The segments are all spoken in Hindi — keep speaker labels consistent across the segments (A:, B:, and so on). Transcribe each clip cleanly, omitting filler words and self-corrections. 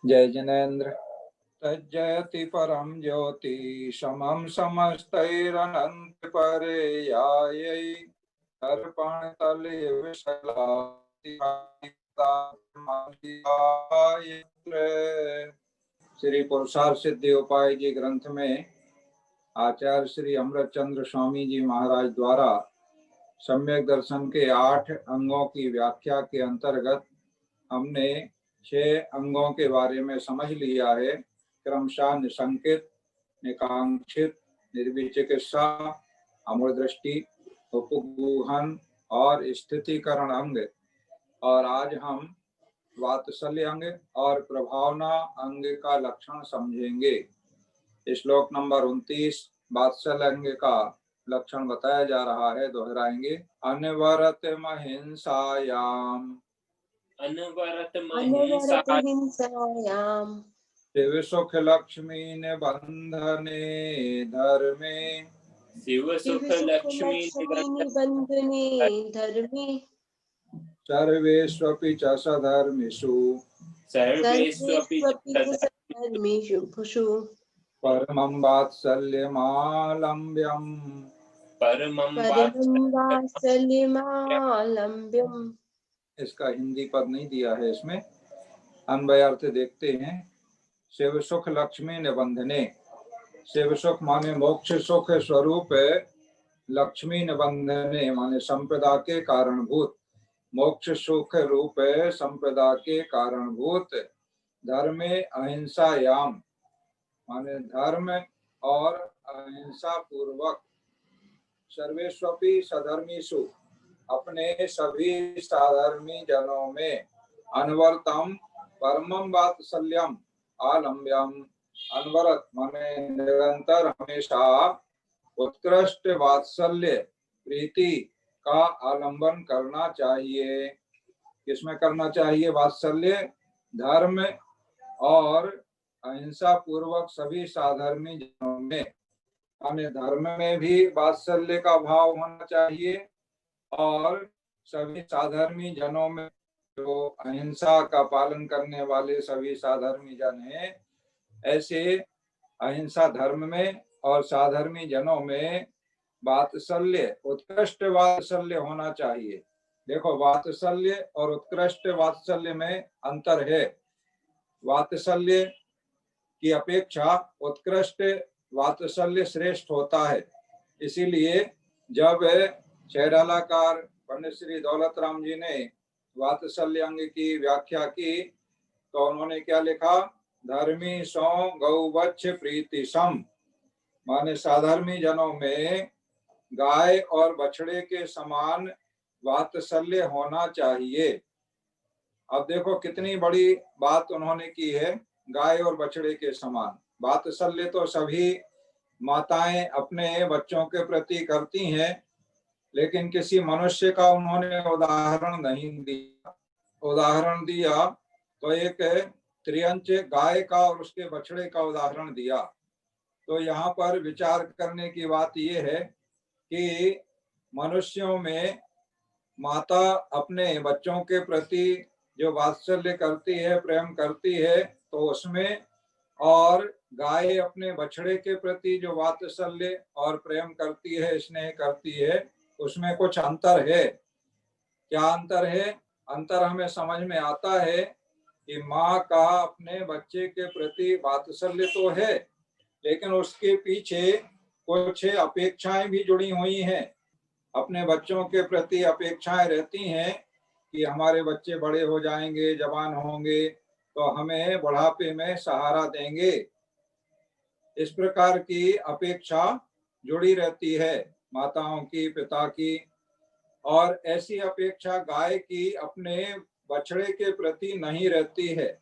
A: जय जिनेन्द्र। तज्जयति परम ज्योति समम समस्तैरनंत पर्यायै दर्पण तले श्री पुरुषार्थ सिद्धि उपाय जी ग्रंथ में आचार्य श्री अमृत चंद्र स्वामी जी महाराज द्वारा सम्यक दर्शन के 8 अंगों की व्याख्या के अंतर्गत हमने 6 अंगों के बारे में समझ लिया है। क्रमशः निशंकित, निकांक्षित, निर्विचिकित्सा, अमर दृष्टि, उपगूहन और स्थितिकरण अंग। और आज हम वात्सल्य अंग और प्रभावना अंग का लक्षण समझेंगे। श्लोक नंबर 29 वात्सल्य अंग का लक्षण बताया जा रहा है, दोहराएंगे। अनवरत महिंसायाम
B: अनवरत
C: हिंसायाम
A: शिव सुख लक्ष्मी निबंधने धर्मे
B: शिव सुख लक्ष्मी
C: निबंधने धर्मे
A: सर्वेष्वपि च सधर्मिषु
B: सर्वेष्वपि
C: धर्मेषु
A: परमं वात्सल्यमालम्ब्यम्
B: परमं
C: वात्सल्यमालम्ब्यम्।
A: इसका हिंदी पद नहीं दिया है, इसमें अन्वय अर्थ देखते हैं। शिव सुख लक्ष्मी निबंधने, शिव सुख माने मोक्ष सुख स्वरूप, लक्ष्मी निबंधने माने संपदा के कारणभूत, मोक्ष सुख रूप संपदा के कारणभूत। धर्मे अहिंसायाम माने धर्म और अहिंसा पूर्वक, सर्वेष्वपि सधर्मीषु अपने सभी साधर्मी जनों में, अनवरतम परमं वात्सल्यम आलम्ब्यम, अनवरत माने निरंतर हमेशा उत्कृष्ट वात्सल्य प्रीति का आलंबन करना चाहिए। किसमें करना चाहिए वात्सल्य? धर्म और अहिंसा पूर्वक सभी साधर्मी जनों में, हमें धर्म में भी वात्सल्य का भाव होना चाहिए और सभी साधर्मी जनों में, जो अहिंसा का पालन करने वाले सभी साधर्मी जन हैं, ऐसे अहिंसा धर्म में और साधर्मी जनों में वात्सल्य, उत्कृष्ट वात्सल्य होना चाहिए। देखो, वात्सल्य और उत्कृष्ट वात्सल्य में अंतर है। वात्सल्य की अपेक्षा उत्कृष्ट वात्सल्य श्रेष्ठ होता है। इसीलिए जब छैरालाकार पंडित श्री दौलत राम जी ने वात्सल्य अंग की व्याख्या की तो उन्होंने क्या लिखा? धर्मी सौ गौवच्छ प्रीति सम, माने साधर्मी जनों में गाय और बछड़े के समान वात्सल्य होना चाहिए। अब देखो कितनी बड़ी बात उन्होंने की है, गाय और बछड़े के समान। वात्सल्य तो सभी माताएं अपने बच्चों के प्रति करती हैं, लेकिन किसी मनुष्य का उन्होंने उदाहरण नहीं दिया। उदाहरण दिया तो एक त्रियंच गाय का और उसके बछड़े का उदाहरण दिया। तो यहाँ पर विचार करने की बात यह है कि मनुष्यों में माता अपने बच्चों के प्रति जो वात्सल्य करती है, प्रेम करती है, तो उसमें, और गाय अपने बछड़े के प्रति जो वात्सल्य और प्रेम करती है, स्नेह करती है, उसमें कुछ अंतर है। क्या अंतर है? अंतर हमें समझ में आता है कि माँ का अपने बच्चे के प्रति वात्सल्य तो है, लेकिन उसके पीछे कुछ अपेक्षाएं भी जुड़ी हुई हैं। अपने बच्चों के प्रति अपेक्षाएं रहती हैं कि हमारे बच्चे बड़े हो जाएंगे, जवान होंगे, तो हमें बुढ़ापे में सहारा देंगे। इस प्रकार की अपेक्षा जुड़ी रहती है माताओं की, पिता की। और ऐसी अपेक्षा गाय की अपने बछड़े के प्रति नहीं रहती है।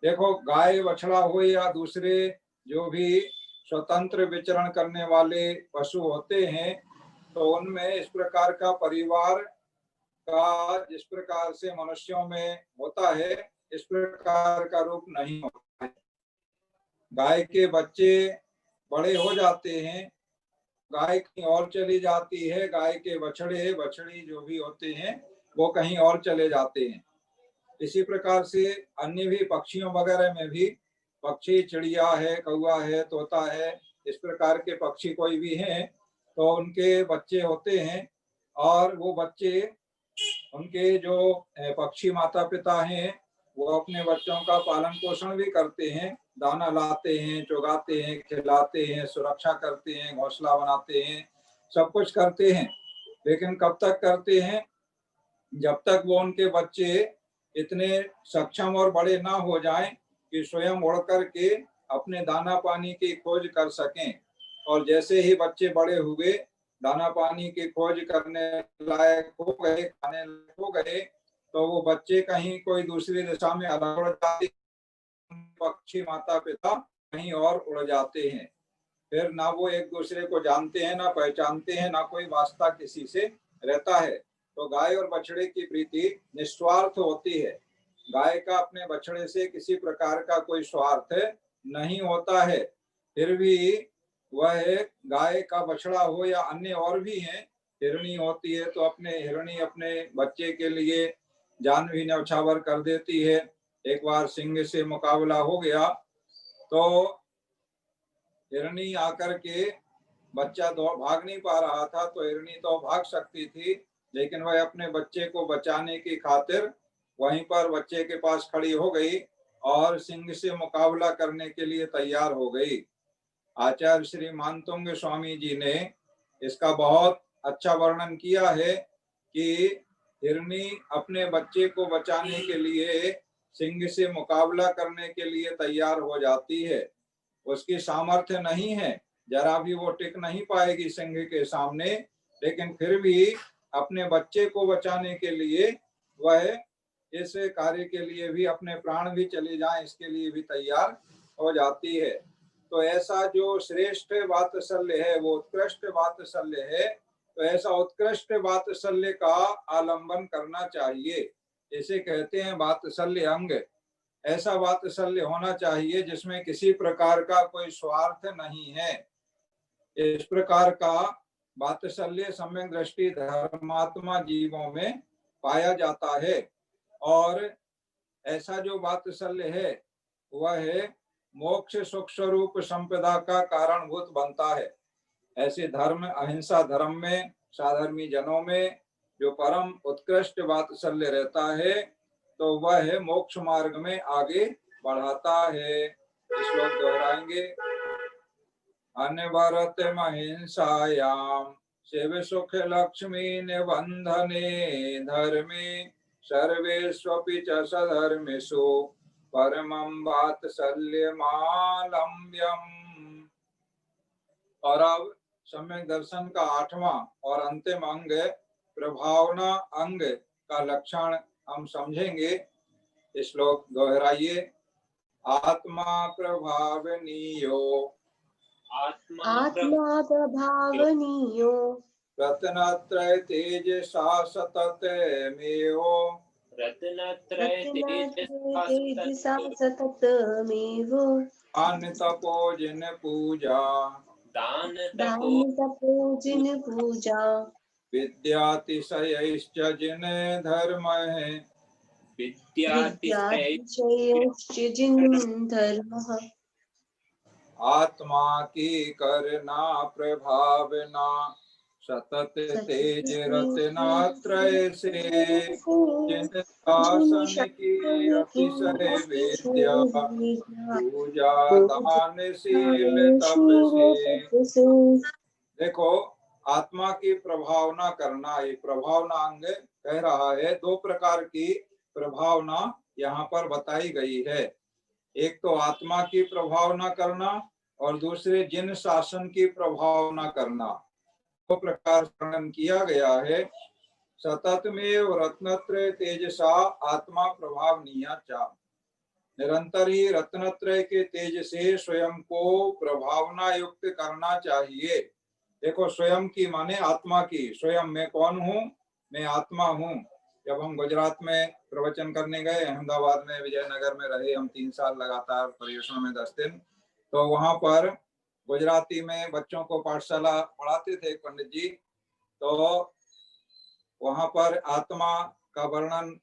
A: देखो, गाय बछड़ा हो या दूसरे जो भी स्वतंत्र विचरण करने वाले पशु होते हैं, तो उनमें इस प्रकार का परिवार का जिस प्रकार से मनुष्यों में होता है, इस प्रकार का रूप नहीं होता है। गाय के बच्चे बड़े हो जाते हैं, गाय कहीं और चली जाती है, गाय के बछड़े बछड़ी जो भी होते हैं वो कहीं और चले जाते हैं। इसी प्रकार से अन्य भी पक्षियों वगैरह में भी, पक्षी चिड़िया है, कौवा है, तोता है, इस प्रकार के पक्षी कोई भी हैं तो उनके बच्चे होते हैं, और वो बच्चे, उनके जो पक्षी माता पिता हैं वो अपने बच्चों का पालन पोषण भी करते हैं, दाना लाते हैं, चुगाते हैं, खिलाते हैं, सुरक्षा करते हैं, घोंसला बनाते हैं, सब कुछ करते हैं। लेकिन कब तक करते हैं? जब तक वो उनके बच्चे इतने सक्षम और बड़े ना हो जाएं कि स्वयं उड़ करके अपने दाना पानी की खोज कर सकें। और जैसे ही बच्चे बड़े हुए, दाना पानी की खोज करने लायक हो गए, खाने लायक हो गए, तो वो बच्चे कहीं कोई दूसरी दिशा में अलग उड़ जाते, पक्षी माता पिता कहीं और उड़ जाते हैं। फिर ना वो एक दूसरे को जानते हैं, ना पहचानते हैं, ना कोई वास्ता किसी से रहता है। तो गाय और बछड़े की प्रीति निस्वार्थ होती है। गाय का अपने बछड़े से किसी प्रकार का कोई स्वार्थ नहीं होता है। फिर भी वह गाय का बछड़ा हो या अन्य और भी हैं, हिरणी होती है तो अपने हिरणी अपने बच्चे के लिए जान भी न्यौछावर कर देती है। एक बार सिंह से मुकाबला हो गया तो हिरणी आकर के, बच्चा दौड़ भाग नहीं पा रहा था तो हिरणी तो भाग सकती थी, लेकिन वह अपने बच्चे को बचाने की खातिर वहीं पर बच्चे के पास खड़ी हो गई और सिंह से मुकाबला करने के लिए तैयार हो गई। आचार्य श्री मानतुंग स्वामी जी ने इसका बहुत अच्छा वर्णन किया है कि हिरणी अपने बच्चे को बचाने के लिए सिंह से मुकाबला करने के लिए तैयार हो जाती है। उसकी सामर्थ्य नहीं है, जरा भी वो टिक नहीं पाएगी सिंह के सामने, लेकिन फिर भी अपने बच्चे को बचाने के लिए वह इस कार्य के लिए भी अपने प्राण भी चले जाएं, इसके लिए भी तैयार हो जाती है। तो ऐसा जो श्रेष्ठ वात्सल्य है वो उत्कृष्ट वात्सल्य है, तो ऐसा उत्कृष्ट वात्सल्य का आलंबन करना चाहिए। इसे कहते हैं वात्सल्य अंग। ऐसा वात्सल्य होना चाहिए जिसमें किसी प्रकार का कोई स्वार्थ नहीं है। इस प्रकार का वात्सल्य सम्यक दृष्टि धर्मात्मा जीवों में पाया जाता है। और ऐसा जो वात्सल्य है वह मोक्ष सुख स्वरूप संपदा का कारणभूत बनता है। ऐसे धर्म अहिंसा धर्म में साधर्मी जनों में जो परम उत्कृष्ट वात्सल्य रहता है तो वह मोक्ष मार्ग में आगे बढ़ाता है। श्लोक दोहराएंगे। अनवरत महिंसायाम शिव सुख लक्ष्मी निबंधने धर्मे सर्वेष्वपि च सधर्मेषु परमं वात्सल्यमालम्ब्यम्। और अब सम्यक दर्शन का 8वां और अंतिम अंग प्रभावना अंग का लक्षण हम समझेंगे। श्लोक दोहराइए। आत्मा प्रभावनीयो
C: आत्मा प्रभावनीयो
A: रत्नत्रय तेजसा सततमेव
B: रत्नत्रय
C: तेजसा सततमेव
A: दान तपो जिन पूजा
B: दान
C: तपो जिन पूजा
A: विद्यातिशयश्च जिन धर्म
C: विद्यातिशयश्च जिन धर्मः
A: आत्मा की करना प्रभावना सतत तेज रत्नात्रय से जिन शासन की अतिशय विद्या पूजा दानशील तप से। देखो, आत्मा की प्रभावना करना, ये प्रभावना अंग कह रहा है। 2 प्रकार की प्रभावना यहाँ पर बताई गई है। एक तो आत्मा की प्रभावना करना और दूसरे जिन शासन की प्रभावना करना। 2 प्रकार वर्णन किया गया है। सततमेव रत्नत्रय तेजसा आत्मा प्रभावनीया चा। निरंतर ही रत्नत्रय के तेज से स्वयं को प्रभावना युक्त करना चाहिए। देखो, स्वयं की माने आत्मा की। स्वयं मैं कौन हूँ? मैं आत्मा हूँ। जब हम गुजरात में प्रवचन करने गए, अहमदाबाद में, विजयनगर में रहे हम 3 साल लगातार पर्यवेक्षण में 10 दिन, तो वहां पर गुजराती में बच्चों को पाठशाला पढ़ाते थे पंडित जी। तो वहां पर आत्मा का वर्णन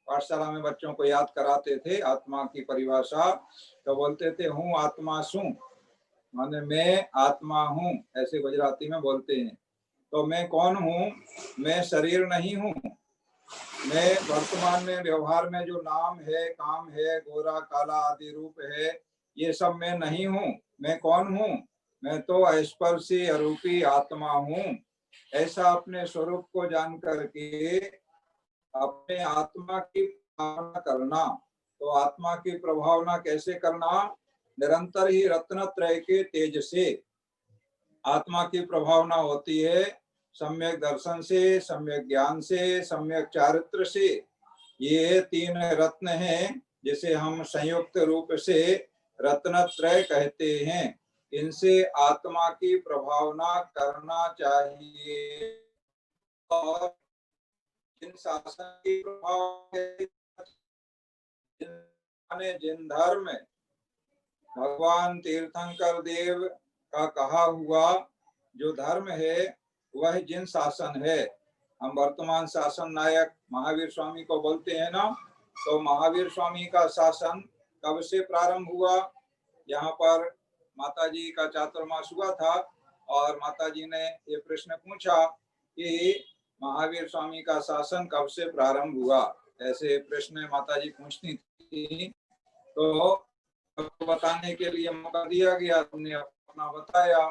A: पाठशाला में बच्चों को याद कराते थे आत्मा की परिभाषा, तो बोलते थे हूँ आत्मा सू, माने मैं आत्मा हूँ, ऐसे गुजराती में बोलते हैं। तो मैं कौन हूँ? मैं शरीर नहीं हूँ। मैं वर्तमान में व्यवहार में जो नाम है, काम है, गोरा काला आदि रूप है, ये सब मैं नहीं हूँ। मैं कौन हूँ? मैं तो स्पर्शी अरूपी आत्मा हूँ। ऐसा अपने स्वरूप को जान करके अपने आत्मा की प्रभावना करना। तो आत्मा की प्रभावना कैसे करना? निरंतर ही रत्नत्रय के तेज से आत्मा की प्रभावना होती है। सम्यक दर्शन से, सम्यक ज्ञान से, सम्यक चारित्र से। ये तीन रत्न हैं जिसे हम संयुक्त रूप से रत्नत्रय कहते हैं। इनसे आत्मा की प्रभावना करना चाहिए। और जिन शासन की प्रभाव, जिन धर्म भगवान तीर्थंकर देव का कहा हुआ जो धर्म है, वह जिन शासन है। हम वर्तमान शासन नायक महावीर स्वामी को बोलते हैं ना, तो महावीर स्वामी का शासन कब से प्रारंभ हुआ? यहाँ पर माता जी का चातुर्मास हुआ था और माता जी ने ये प्रश्न पूछा कि महावीर स्वामी का शासन कब से प्रारंभ हुआ, ऐसे प्रश्न माता जी पूछती थी। तो बताने के लिए मौका दिया गया, तुमने अपना बताया,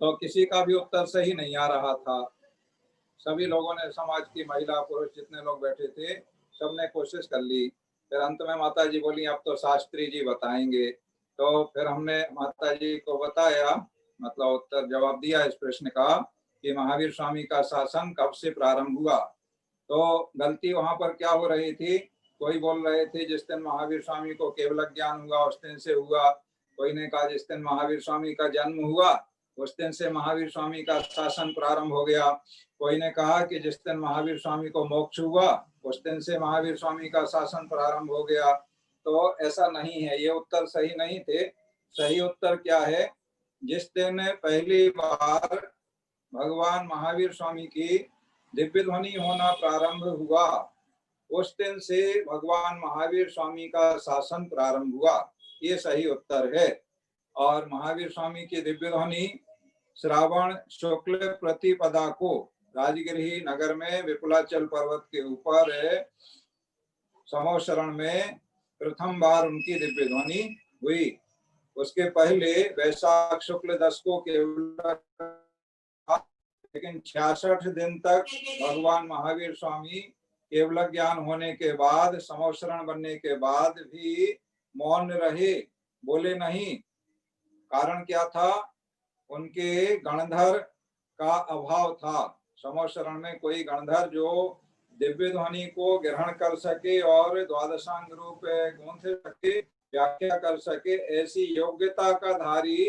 A: तो किसी का भी उत्तर सही नहीं आ रहा था। सभी लोगों ने, समाज की महिला पुरुष जितने लोग बैठे थे, सबने कोशिश कर ली। फिर अंत में माता जी बोली अब तो शास्त्री जी बताएंगे। तो फिर हमने माता जी को बताया, मतलब उत्तर जवाब दिया इस प्रश्न का कि महावीर स्वामी का शासन कब से प्रारंभ हुआ। तो गलती वहां पर क्या हो रही थी? कोई बोल रहे थे जिस दिन महावीर स्वामी को केवल ज्ञान हुआ उस दिन से हुआ। कोई ने कहा जिस दिन महावीर स्वामी का जन्म हुआ उस दिन से महावीर स्वामी का शासन प्रारंभ हो गया। कोई ने कहा कि जिस दिन महावीर स्वामी को मोक्ष हुआ उस दिन से महावीर स्वामी का शासन प्रारंभ हो गया। तो ऐसा नहीं है, ये उत्तर सही नहीं थे। सही उत्तर क्या है? जिस दिन पहली बार भगवान महावीर स्वामी की दिव्य ध्वनि होना प्रारंभ हुआ उस दिन से भगवान महावीर स्वामी का शासन प्रारंभ हुआ, ये सही उत्तर है। और महावीर स्वामी की दिव्य ध्वनि श्रावण शुक्ल प्रतिपदा को राजगिरी नगर में विपुलाचल पर्वत के ऊपर समोशरण में प्रथम बार उनकी दिव्य ध्वनि हुई। उसके पहले वैशाख शुक्ल 10 को केवल, लेकिन 66 दिन तक भगवान महावीर स्वामी केवल ज्ञान होने के बाद, समोशरण बनने के बाद भी मौन रहे, बोले नहीं। कारण क्या था? उनके गणधर का अभाव था। समोशरण में कोई गणधर जो दिव्य ध्वनि को ग्रहण कर सके और द्वादशांग रूप गूंथ सके, व्याख्या कर सके, ऐसी योग्यता का धारी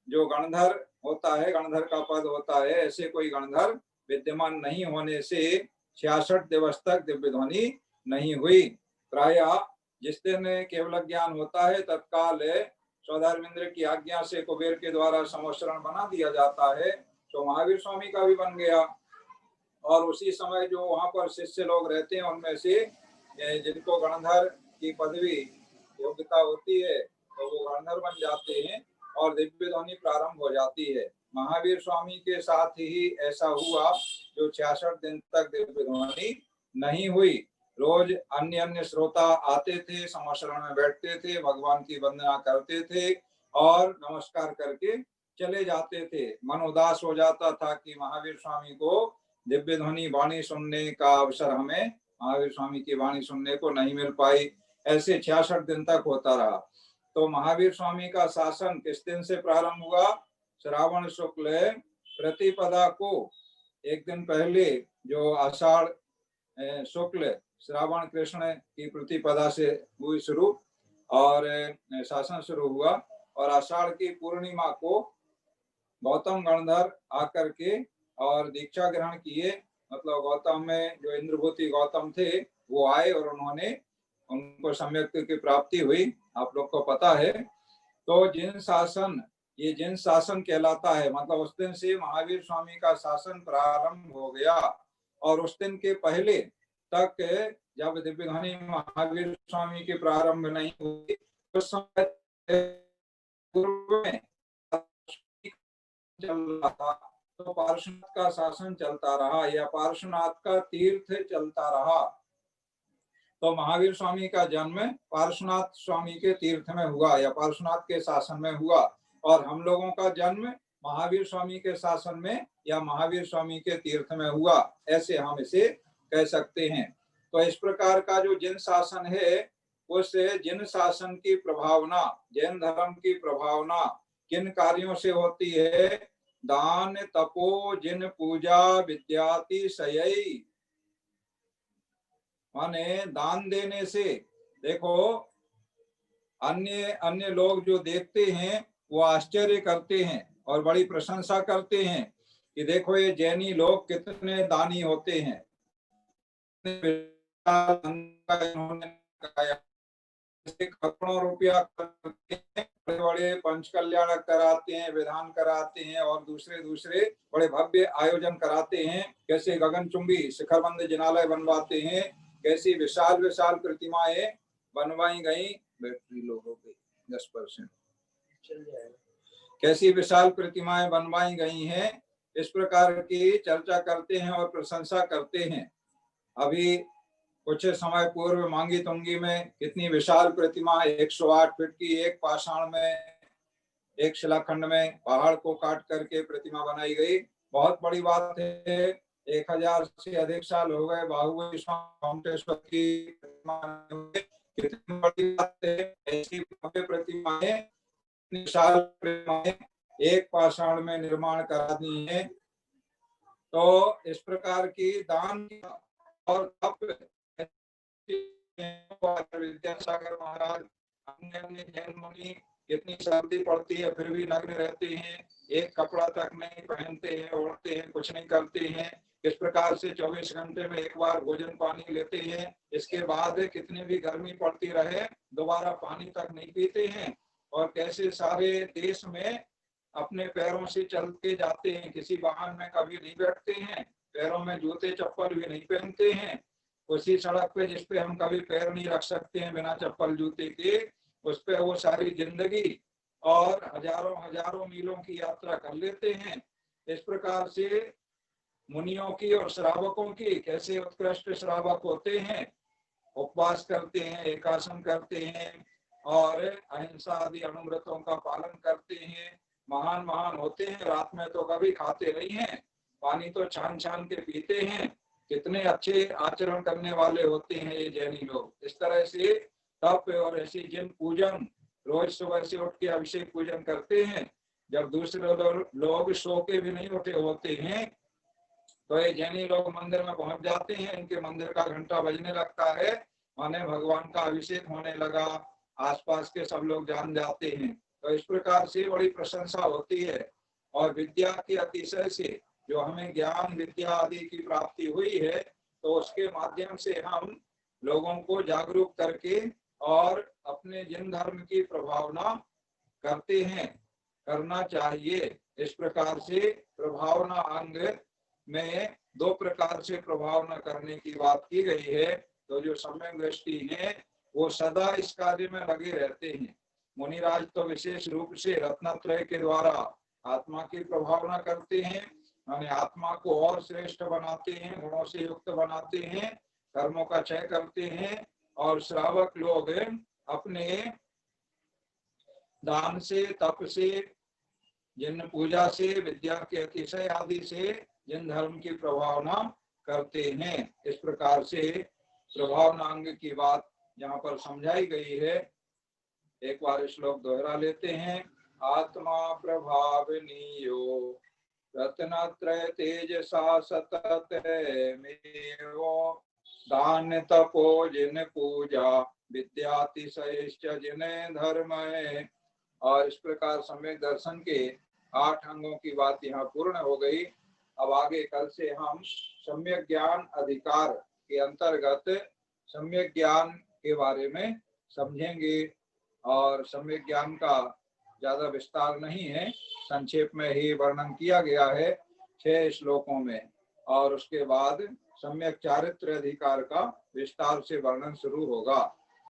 A: जो गणधर होता है, गणधर का पद होता है, ऐसे कोई गणधर विद्यमान नहीं होने से 66 दिवस तक दिव्य ध्वनि नहीं हुई। प्रायः जिस दिन केवल ज्ञान होता है तत्काल स्वधर्मेंद्र की आज्ञा से कुबेर के द्वारा समोशरण बना दिया जाता है, तो महावीर स्वामी का भी बन गया। और उसी समय जो वहां पर शिष्य लोग रहते हैं उनमें से जिनको गणधर की पदवी योग्यता होती है तो वो गणधर बन जाते हैं और दिव्य ध्वनि प्रारंभ हो जाती है। महावीर स्वामी के साथ ही ऐसा हुआ जो 66 दिन तक दिव्य ध्वनि नहीं हुई। रोज अन्य अन्य श्रोता आते थे, समोशरण में बैठते थे, भगवान की वंदना करते थे और नमस्कार करके चले जाते थे। मन उदास हो जाता था कि महावीर स्वामी को दिव्य ध्वनि वाणी सुनने का अवसर हमें महावीर स्वामी की वाणी सुनने को नहीं मिल पाई। ऐसे 66 दिन तक होता रहा। तो महावीर स्वामी का शासन किस दिन से प्रारंभ हुआ? श्रावण शुक्ल प्रतिपदा को, एक दिन पहले जो आषाढ़ शुक्ल श्रावण कृष्ण की प्रतिपदा से हुई शुरू और शासन शुरू हुआ। और आषाढ़ की पूर्णिमा को गौतम गणधर आकर के और दीक्षा ग्रहण किए। मतलब गौतम में जो इंद्रभूति गौतम थे वो आए और उन्होंने उनको सम्यक की प्राप्ति हुई, आप लोग को पता है। तो जिन शासन, ये जिन शासन कहलाता है, मतलब उस दिन से महावीर स्वामी का शासन प्रारंभ हो गया। और उस दिन के पहले तक जब दिव्य ध्वनि महावीर स्वामी की प्रारंभ नहीं हुई उस समय पूर्व में चल रहा था, तो पार्श्वनाथ का शासन चलता रहा या पार्श्वनाथ का तीर्थ चलता रहा। तो महावीर स्वामी का जन्म पार्श्वनाथ स्वामी के तीर्थ में हुआ या पार्श्वनाथ के शासन में हुआ, और हम लोगों का जन्म महावीर स्वामी के शासन में या महावीर स्वामी के तीर्थ में हुआ, ऐसे हम इसे कह सकते हैं। तो इस प्रकार का जो जिन शासन है उस जिन शासन की प्रभावना, जैन धर्म की प्रभावना किन कार्यों से होती है? दान तपो जिन पूजा विद्याति सयई, माने दान देने से। देखो अन्य अन्य लोग जो देखते हैं वो आश्चर्य करते हैं और बड़ी प्रशंसा करते हैं कि देखो ये जैनी लोग कितने दानी होते हैं। करोड़ों रुपया बड़े बड़े पंच कल्याण कराते हैं, विधान कराते हैं और दूसरे दूसरे बड़े भव्य आयोजन कराते हैं। कैसे गगनचुंबी शिखरबंद जिनालय बनवाते हैं, कैसी विशाल विशाल प्रतिमाएं बनवाई गई। बैटरी लो हो गई 10%, कैसी विशाल प्रतिमाएं बनवाई गई हैं, इस प्रकार की चर्चा करते हैं और प्रशंसा करते हैं। अभी कुछ समय पूर्व मांगी तुंगी में कितनी विशाल प्रतिमा 108 फीट की एक पाषाण में, एक शिलाखंड में पहाड़ को काट करके प्रतिमा बनाई गई। बहुत बड़ी बात है। 1000 से अधिक साल हो गए बाहुबली स्वामी की प्रतिमा, कितनी बड़ी बात है। ऐसी भव्य प्रतिमाएं, विशाल प्रतिमाएं एक पाषाण में निर्माण करा दी है। तो इस प्रकार की दान और तप विद्यासागर महाराज, अन्य अन्य जैन मुनि, कितनी सर्दी पड़ती है फिर भी नग्न रहते हैं, एक कपड़ा तक नहीं पहनते हैं, ओढ़ते हैं, कुछ नहीं करते हैं। इस प्रकार से 24 घंटे में एक बार भोजन पानी लेते हैं। इसके बाद कितनी भी गर्मी पड़ती रहे दोबारा पानी तक नहीं पीते हैं। और कैसे सारे देश में अपने पैरों से चल के जाते हैं, किसी वाहन में कभी नहीं बैठते हैं, पैरों में जूते चप्पल भी नहीं पहनते हैं। उसी सड़क पे जिसपे हम कभी पैर नहीं रख सकते हैं बिना चप्पल जूते के, उस पे वो सारी जिंदगी और हजारों हजारों मीलों की यात्रा कर लेते हैं। इस प्रकार से मुनियों की और श्रावकों की कैसे उत्कृष्ट श्रावक होते हैं, उपवास करते हैं, एकासन करते हैं और अहिंसा आदि अनुव्रतों का पालन करते हैं, महान महान होते हैं। रात में तो कभी खाते नहीं हैं, पानी तो छान छान के पीते हैं। कितने अच्छे आचरण करने वाले होते हैं ये जैनी लोग। इस तरह से तप और ऐसी जिन पूजन, रोज सुबह से उठ के अभिषेक पूजन करते हैं। जब दूसरे लोग सो के भी नहीं उठे होते हैं तो ये जैनी लोग मंदिर में पहुंच जाते हैं, इनके मंदिर का घंटा बजने लगता है, माने भगवान का अभिषेक होने लगा, आसपास के सब लोग जान जाते हैं। तो इस प्रकार से बड़ी प्रशंसा होती है। और विद्या के अतिशय से जो हमें ज्ञान विद्या आदि की प्राप्ति हुई है, तो उसके माध्यम से हम लोगों को जागरूक करके और अपने जिन धर्म की प्रभावना करते हैं, करना चाहिए। इस प्रकार से प्रभावना अंग में 2 प्रकार से प्रभावना करने की बात की गई है। तो जो सम्यक दृष्टि है वो सदा इस कार्य में लगे रहते हैं। मुनिराज तो विशेष रूप से रत्नत्रय के द्वारा आत्मा की प्रभावना करते हैं, यानी आत्मा को और श्रेष्ठ बनाते हैं, गुणों से युक्त बनाते हैं, कर्मों का क्षय करते हैं। और श्रावक लोग अपने दान से, तप से, जिन पूजा से, विद्या के अतिशय आदि से जिन धर्म की प्रभावना करते हैं। इस प्रकार से प्रभावनांग की बात यहाँ पर समझाई गई है। एक बार श्लोक दोहरा लेते हैं। आत्मा प्रभावनीयो रत्नत्रय तेजसा सतत मेवो, दान तपो जिन पूजा विद्यातिशयश्च जिने धर्म है। और इस प्रकार सम्यक दर्शन के 8 अंगों की बात यहाँ पूर्ण हो गई। अब आगे कल से हम सम्यक ज्ञान अधिकार के अंतर्गत सम्यक ज्ञान के बारे में समझेंगे। और सम्यक ज्ञान का ज्यादा विस्तार नहीं है, संक्षेप में ही वर्णन किया गया है 6 श्लोकों में। और उसके बाद सम्यक चारित्र अधिकार का विस्तार से वर्णन शुरू होगा।